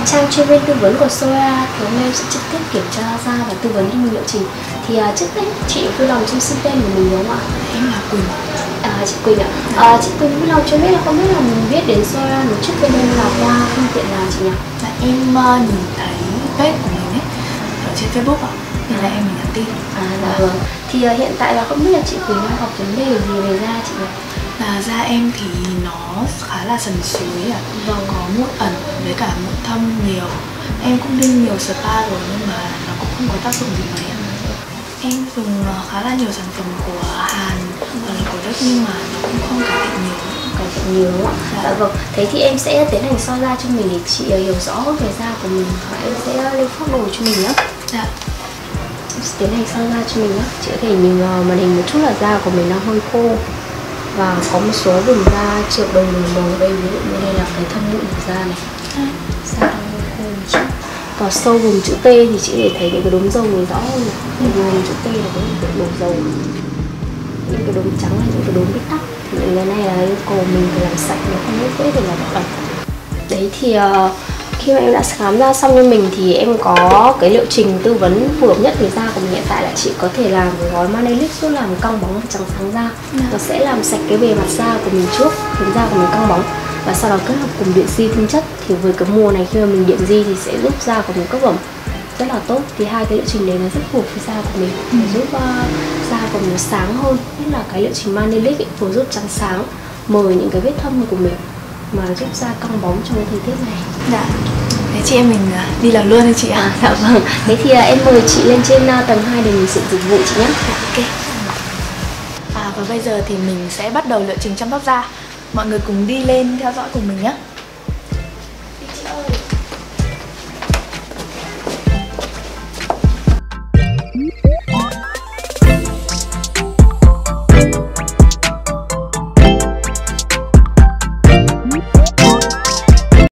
trang chuyên viên tư vấn của Sora thì hôm nay em sẽ trực tiếp kiểm tra da và tư vấn cho mình liệu trình. Thì trước hết chị vui lòng cho xin tên của mình đúng không ạ? Em là Quỳnh. Chị Quỳnh ạ. Chị Quỳnh vui lòng cho biết là không biết là mình biết đến Sora một chút bên em là qua phương tiện nào chị nhỉ? Dạ, em nhìn thấy page của mình ấy ở trên Facebook ạ, nên là em mình nhắn tin. Dạ vâng. Thì hiện tại là không biết là chị Quỳnh đang gặp vấn đề gì về da chị nhỉ? Là da em thì nó khá là sần sùi ạ. Vâng. Có mụn ẩn với cả mụn thâm nhiều. Em cũng đi nhiều spa rồi nhưng mà nó cũng không có tác dụng gì mấy ạ. Em dùng khá là nhiều sản phẩm của Hàn và của Đức nhưng mà nó cũng không cải thiện nhiều. Cải thiện nhiều đúng không ạ? Dạ vâng. Thế thì em sẽ tiến hành soi da cho mình để chị hiểu rõ hơn về da của mình và em sẽ lên phác đồ cho mình nhé. Dạ. Em sẽ tiến hành soi da cho mình nhé. Chị có thể nhìn màn hình một chút là da của mình đang hơi khô và có một số vùng da trượt đầu ở đây, ví dụ như đây là cái thâm mụn của da này, da đang hơi khô một chút. Và sâu vùng chữ T thì chị để thấy những cái đốm dầu này rõ hơn này. Vùng chữ T là có hiện tượng đổ dầu, những cái đốm trắng hay những cái đốm bít tắc. Những cái này là yêu cầu mình phải làm sạch, nó không dễ để làm ẩm. Đấy thì khi mà em đã khám da xong cho mình thì em có cái liệu trình tư vấn phù hợp nhất với da của mình. Hiện tại là chị có thể làm cái gói Manelix giúp làm căng bóng và trắng sáng da. Nó sẽ làm sạch cái bề mặt da của mình trước, khiến da của mình căng bóng, và sau đó kết hợp cùng điện di tinh chất. Thì với cái mùa này khi mà mình điện di thì sẽ giúp da của mình cấp ẩm rất là tốt. Thì hai cái liệu trình đấy nó rất phù hợp với da của mình, để giúp da của mình sáng hơn. Nhất là cái liệu trình Manelix vừa giúp trắng sáng, mờ những cái vết thâm của mình, mà giúp da căng bóng trong cái thời tiết này. Dạ. Thế chị em mình đi làm luôn đi chị ạ. Dạ vâng. Thế thì em mời chị lên trên tầng 2 để mình sử dụng dịch vụ chị nhé. Dạ, ok. Và bây giờ thì mình sẽ bắt đầu liệu trình chăm sóc da. Mọi người cùng đi lên theo dõi cùng mình nhé.